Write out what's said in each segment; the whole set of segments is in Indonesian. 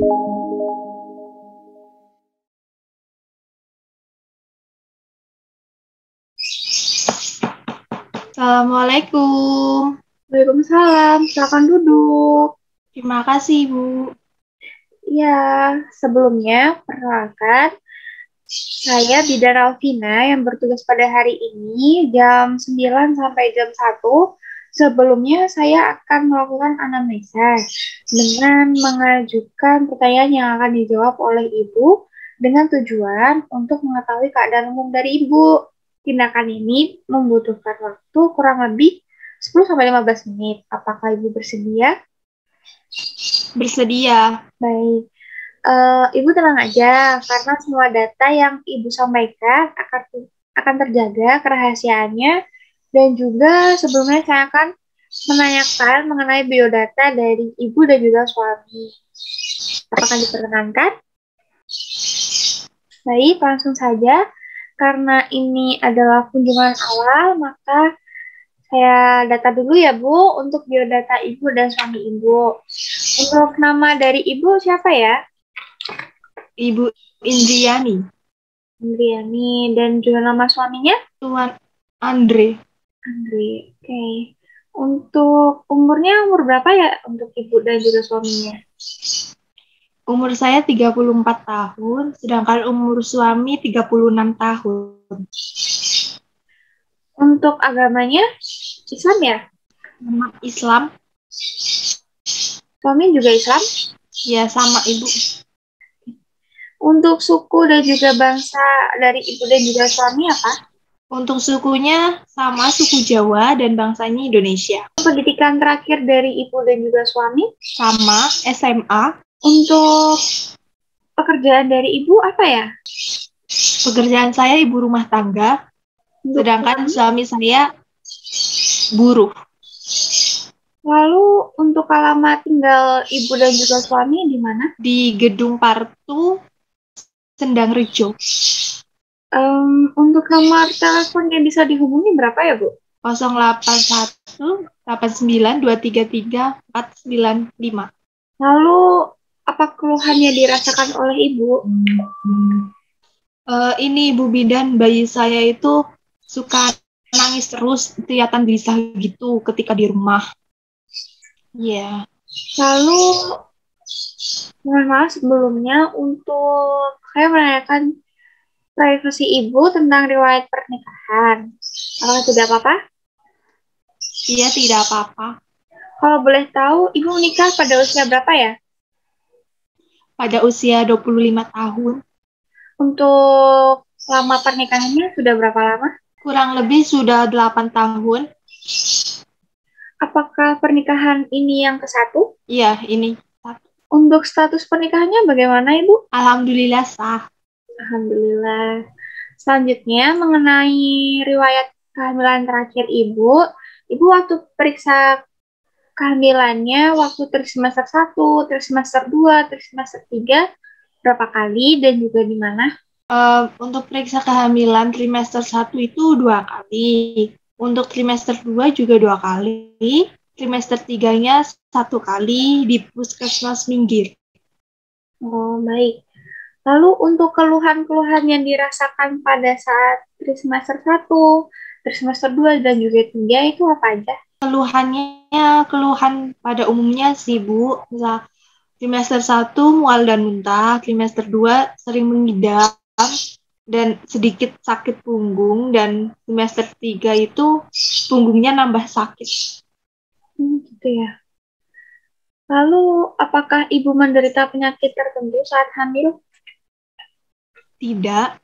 Assalamualaikum. Waalaikumsalam, silakan duduk. Terima kasih, Bu. Ya, sebelumnya perkenalkan, saya Bidan Alvina yang bertugas pada hari ini jam 9 sampai jam 1. Sebelumnya saya akan melakukan anamnesa dengan mengajukan pertanyaan yang akan dijawab oleh Ibu dengan tujuan untuk mengetahui keadaan umum dari Ibu. Tindakan ini membutuhkan waktu kurang lebih 10 sampai 15 menit. Apakah Ibu bersedia? Bersedia. Baik. Ibu tenang aja, karena semua data yang Ibu sampaikan akan terjaga kerahasiaannya, dan juga sebelumnya saya akan menanyakan mengenai biodata dari Ibu dan juga suami. Apakah diperkenankan? Baik, langsung saja. Karena ini adalah kunjungan awal, maka saya data dulu ya, Bu, untuk biodata Ibu dan suami Ibu. Untuk nama dari Ibu siapa ya? Ibu Indriani. Indriani, dan juga nama suaminya? Tuan Andre. Andre. Oke. Untuk umurnya umur berapa ya untuk ibu dan juga suaminya? Umur saya 34 tahun, sedangkan umur suami 36 tahun. Untuk agamanya Islam ya? Nama Islam? Suami juga Islam? Ya, sama Ibu. Untuk suku dan juga bangsa dari ibu dan juga suami apa? Untuk sukunya sama suku Jawa dan bangsanya Indonesia. Pendidikan terakhir dari ibu dan juga suami? Sama SMA. Untuk pekerjaan dari ibu apa ya? Pekerjaan saya ibu rumah tangga, sedangkan suami saya buruh. Lalu untuk alamat tinggal ibu dan juga suami di mana? Di Gedung Partu, Sendang Rejo. Untuk nomor telepon yang bisa dihubungi berapa ya, Bu? 081 89 233 495. Lalu apa keluhannya dirasakan oleh ibu? Ini Ibu Bidan, bayi saya itu suka nangis terus, kelihatan gelisah gitu ketika di rumah. Iya. Lalu mohon maaf sebelumnya untuk saya menanyakan privasi ibu tentang riwayat pernikahan. Apakah tidak apa-apa? Iya, tidak apa-apa. Kalau boleh tahu, ibu menikah pada usia berapa ya? Pada usia 25 tahun. Untuk lama pernikahannya sudah berapa lama? Kurang lebih sudah 8 tahun. Apakah pernikahan ini yang ke-1? Iya, ini. Untuk status pernikahannya bagaimana, Ibu? Alhamdulillah sah. Alhamdulillah. Selanjutnya, mengenai riwayat kehamilan terakhir Ibu, Ibu waktu periksa kehamilannya, waktu trimester 1, trimester 2, trimester 3, berapa kali dan juga di mana? Untuk periksa kehamilan trimester 1 itu 2 kali. Untuk trimester 2 juga 2 kali. Trimester 3-nya 1 kali di Puskesmas Minggir. Oh, baik. Lalu untuk keluhan-keluhan yang dirasakan pada saat trimester 1, trimester 2, dan juga 3 itu apa aja? Keluhan pada umumnya sih, Bu. Misal, trimester 1 mual dan muntah, trimester 2 sering mengidam, dan sedikit sakit punggung, dan trimester 3 itu punggungnya nambah sakit. Gitu ya. Lalu, apakah ibu menderita penyakit tertentu saat hamil? Tidak.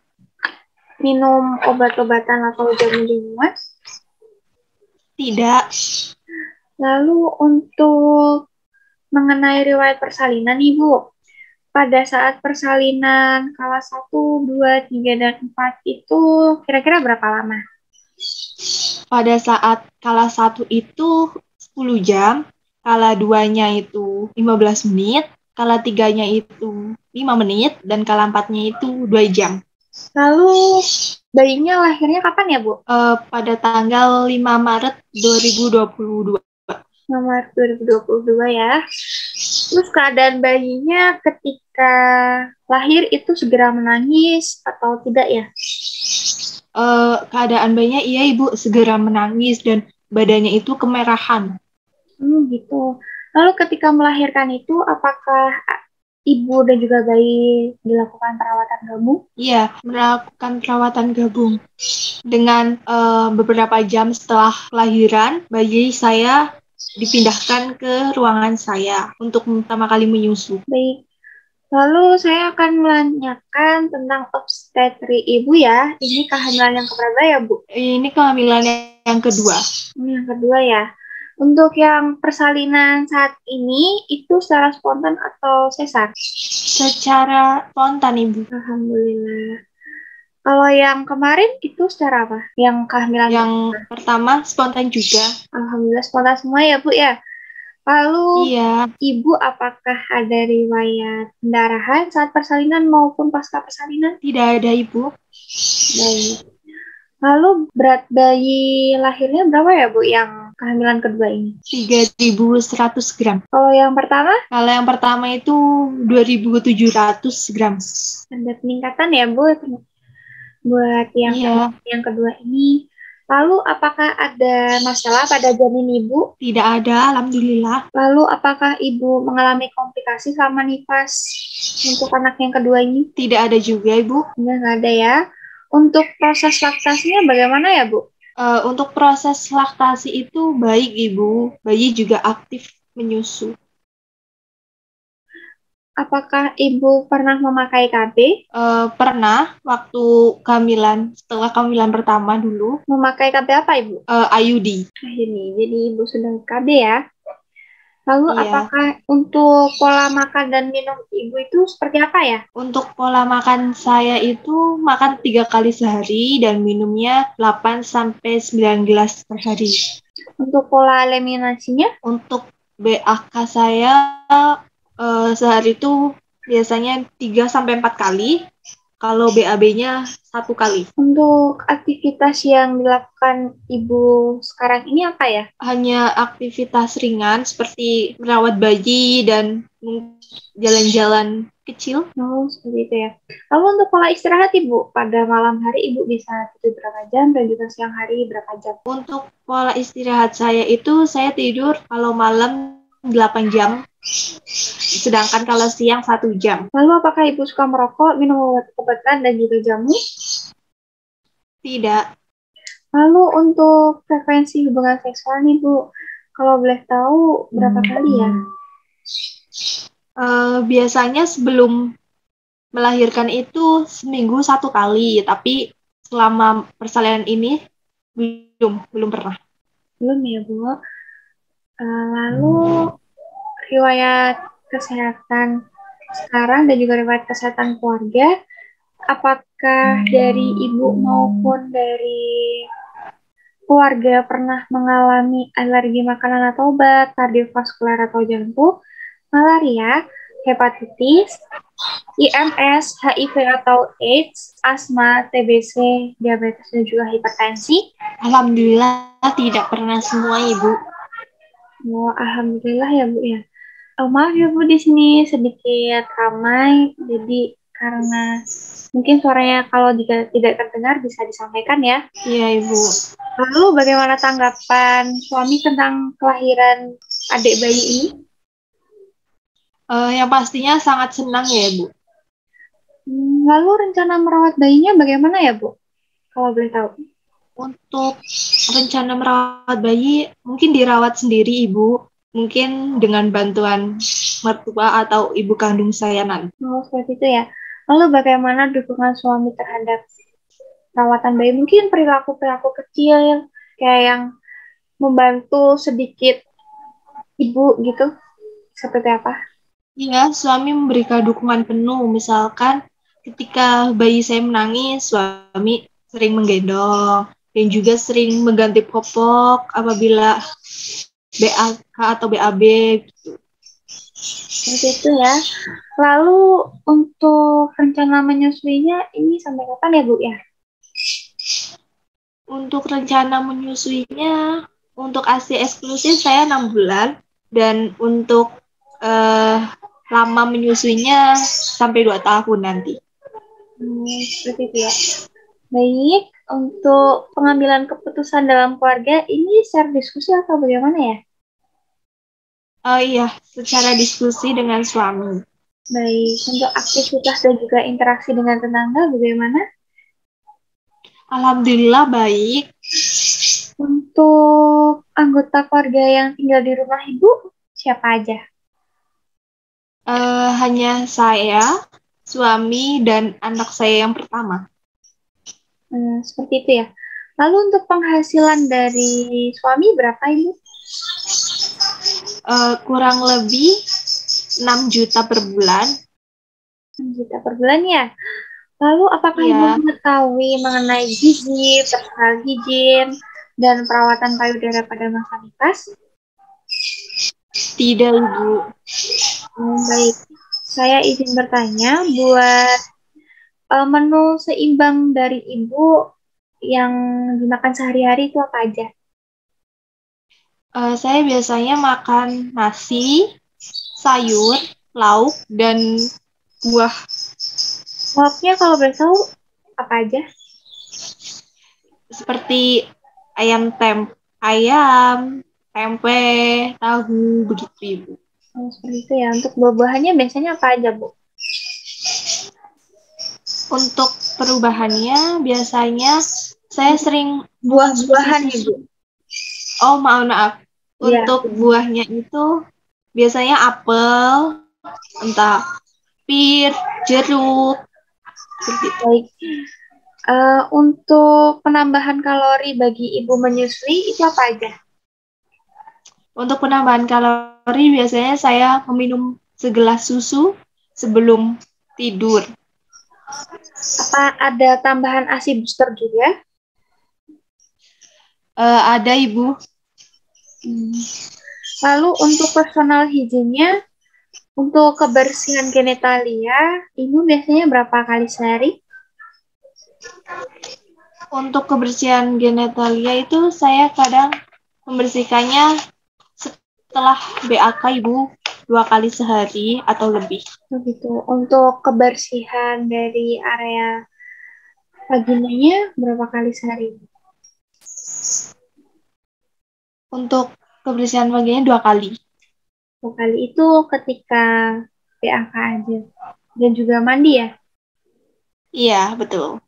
Minum obat-obatan atau jamu-jamuan? Tidak. Lalu, untuk mengenai riwayat persalinan, Ibu, pada saat persalinan kala 1, 2, 3, dan 4 itu kira-kira berapa lama? Pada saat kala 1 itu 10 jam, kala 2-nya itu 15 menit, kala 3-nya itu 5 menit, dan kala 4-nya itu 2 jam. Lalu bayinya lahirnya kapan ya, Bu? Pada tanggal 5 Maret 2022. Maret 2022 ya. Terus keadaan bayinya ketika lahir itu segera menangis atau tidak ya? Keadaan bayinya iya ibu segera menangis dan badannya itu kemerahan. Gitu. Lalu ketika melahirkan itu apakah ibu dan juga bayi dilakukan perawatan gabung? Iya, melakukan perawatan gabung. Dengan beberapa jam setelah kelahiran, bayi saya dipindahkan ke ruangan saya untuk pertama kali menyusu. Baik. Lalu saya akan menanyakan tentang obstetri ibu ya. Ini kehamilan yang keberapa ya, Bu? Ini kehamilan yang kedua. Yang kedua ya. Untuk yang persalinan saat ini itu secara spontan atau sesar? Secara spontan, Ibu. Alhamdulillah. Kalau yang kemarin itu secara apa? Yang kehamilan Yang pertama spontan juga. Alhamdulillah spontan semua ya, Bu ya. Lalu Iya. Ibu apakah ada riwayat pendarahan saat persalinan maupun pasca persalinan? Tidak ada, Ibu. Baik. Lalu berat bayi lahirnya berapa ya, Bu, yang kehamilan kedua ini? 3.100 gram. Kalau yang pertama? Kalau yang pertama itu 2.700 gram. Ada peningkatan ya, Bu, buat yang kedua ini. Lalu apakah ada masalah pada janin ibu? Tidak ada, alhamdulillah. Lalu apakah ibu mengalami komplikasi selama nifas untuk anak yang kedua ini? Tidak ada juga, Ibu. Nggak ada ya. Untuk proses laktasinya bagaimana ya, Bu? Untuk proses laktasi itu baik, Ibu. Bayi juga aktif menyusu. Apakah ibu pernah memakai KB? Pernah, waktu kehamilan, setelah kehamilan pertama dulu. Memakai KB apa, Ibu? IUD. Ini, jadi ibu sudah KB ya. Lalu Iya. apakah untuk pola makan dan minum ibu itu seperti apa ya? Untuk pola makan saya itu makan 3 kali sehari dan minumnya 8-9 gelas per hari. Untuk pola eliminasinya? Untuk BAK saya sehari itu biasanya 3-4 kali. Kalau BAB-nya 1 kali. Untuk aktivitas yang dilakukan ibu sekarang ini apa ya? Hanya aktivitas ringan seperti merawat bayi dan jalan-jalan kecil. Oh, seperti itu ya. Lalu untuk pola istirahat ibu, pada malam hari ibu bisa tidur berapa jam dan juga siang hari berapa jam? Untuk pola istirahat saya itu saya tidur kalau malam 8 jam, sedangkan kalau siang 1 jam. Lalu apakah ibu suka merokok, minum obat-obatan dan juga jamu? Tidak. Lalu untuk frekuensi hubungan seksual nih Bu, kalau boleh tahu berapa kali ya? Biasanya sebelum melahirkan itu seminggu 1 kali, tapi selama persalinan ini belum pernah. Belum ya Bu. Lalu riwayat kesehatan sekarang dan juga riwayat kesehatan keluarga, apakah dari ibu maupun dari keluarga pernah mengalami alergi makanan atau obat, kardiovaskular atau jantung, malaria, hepatitis, IMS, HIV atau AIDS, asma, TBC, diabetes dan juga hipertensi? Alhamdulillah tidak pernah semua, Ibu. Oh, alhamdulillah ya Bu ya. Maaf ya Bu, di sini sedikit ramai, jadi karena mungkin suaranya kalau tidak terdengar bisa disampaikan ya. Iya Ibu. Lalu bagaimana tanggapan suami tentang kelahiran adik bayi ini? Yang pastinya sangat senang ya Bu. Lalu rencana merawat bayinya bagaimana ya Bu? Kalau boleh tahu. Untuk rencana merawat bayi mungkin dirawat sendiri Ibu. Mungkin dengan bantuan mertua atau ibu kandung saya nanti. Oh, seperti itu ya. Lalu bagaimana dukungan suami terhadap perawatan bayi? Mungkin perilaku-perilaku kecil kayak yang membantu sedikit ibu gitu. Seperti apa? Iya, suami memberikan dukungan penuh. Misalkan ketika bayi saya menangis, suami sering menggendong dan juga sering mengganti popok apabila BAK atau BAB gitu. Seperti itu ya. Lalu untuk rencana menyusuinya ini sampai kapan ya Bu ya? Untuk rencana menyusuinya Untuk ASI eksklusif saya 6 bulan dan untuk lama menyusuinya sampai 2 tahun nanti. Seperti itu ya. Baik, untuk pengambilan keputusan dalam keluarga ini secara diskusi atau bagaimana ya? Iya, secara diskusi dengan suami. Baik, untuk aktivitas dan juga interaksi dengan tetangga bagaimana? Alhamdulillah baik. Untuk anggota keluarga yang tinggal di rumah ibu, siapa aja? Hanya saya, suami, dan anak saya yang pertama. Seperti itu ya. Lalu untuk penghasilan dari suami berapa ibu? Kurang lebih 6 juta per bulan. 6 juta per bulan ya. Lalu apakah ibu Iya, mengetahui mengenai gizi, personal hygiene, dan perawatan payudara pada masa nifas? tidak Ibu. Baik, saya izin bertanya buat menu seimbang dari ibu yang dimakan sehari-hari itu apa aja? Saya biasanya makan nasi, sayur, lauk, dan buah. Lauknya kalau boleh tahu apa aja? Seperti ayam, tempe, tahu, begitu Ibu. Seperti itu ya. Untuk buah-buahannya biasanya apa aja, Bu? Untuk perubahannya biasanya saya sering Buah-buahan, mengonsumsi Ibu. susu. Oh, maaf. Iya. Untuk buahnya itu biasanya apel, entah pir, jeruk, seperti itu. Baik. Untuk penambahan kalori bagi ibu menyusui itu apa aja? Untuk penambahan kalori biasanya saya meminum segelas susu sebelum tidur. Apa ada tambahan ASI booster juga? Ada Ibu. Lalu untuk personal hygiene-nya, untuk kebersihan genitalia, ibu biasanya berapa kali sehari? Untuk kebersihan genitalia itu saya kadang membersihkannya setelah BAK Ibu 2 kali sehari atau lebih. Begitu. Untuk kebersihan dari area vaginanya berapa kali sehari? Untuk kebersihan vaginanya 2 kali. 2 kali itu ketika PAK aja. Dan juga mandi ya? Iya, betul.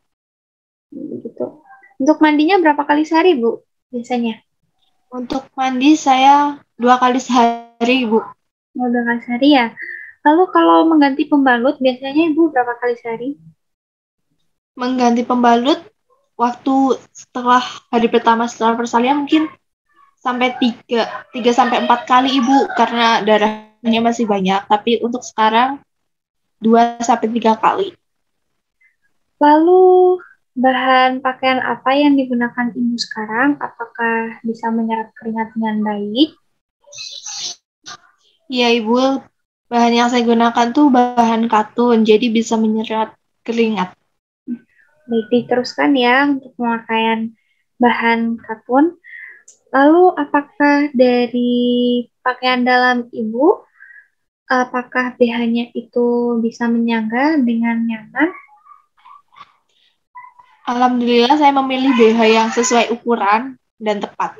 Begitu. Untuk mandinya berapa kali sehari, Bu? Biasanya? Untuk mandi saya 2 kali sehari Ibu. Mau 2 kali sehari ya? Lalu kalau mengganti pembalut, biasanya Ibu berapa kali sehari? Mengganti pembalut waktu setelah hari pertama setelah persalinan mungkin sampai 3 sampai 4 kali Ibu karena darahnya masih banyak. Tapi untuk sekarang 2 sampai 3 kali. Lalu bahan pakaian apa yang digunakan Ibu sekarang? Apakah bisa menyerap keringat dengan baik? Iya Ibu, bahan yang saya gunakan tuh bahan katun, jadi bisa menyerap keringat. Baik, diteruskan ya untuk pemakaian bahan katun. Lalu apakah dari pakaian dalam Ibu, apakah BH-nya itu bisa menyangga dengan nyaman? Alhamdulillah saya memilih BH yang sesuai ukuran dan tepat.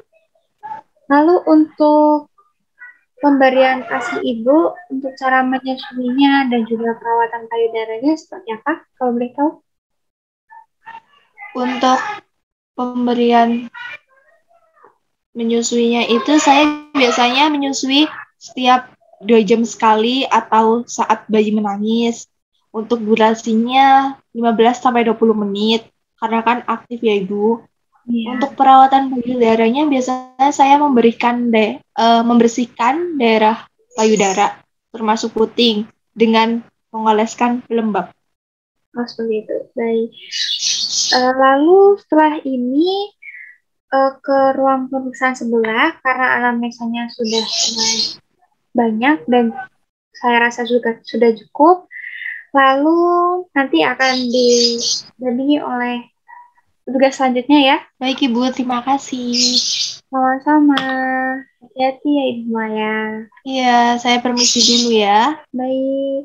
Lalu untuk pemberian ASI Ibu, untuk cara menyusuinya dan juga perawatan payudaranya seperti apa? Kalau boleh tahu? Untuk pemberian menyusuinya itu saya biasanya menyusui setiap 2 jam sekali atau saat bayi menangis. Untuk durasinya 15 sampai 20 menit karena kan aktif ya Ibu. Iya. Untuk perawatan payudaranya biasanya saya membersihkan daerah payudara termasuk puting dengan mengoleskan pelembab. Oh, seperti itu. Baik. Lalu setelah ini ke ruang pemeriksaan sebelah karena anamnesanya sudah banyak dan saya rasa juga sudah cukup. Lalu nanti akan didampingi oleh tugas selanjutnya ya. Baik Ibu, terima kasih. Sama-sama. Hati-hati ya Ibu Maya. Iya, saya permisi dulu ya. Baik.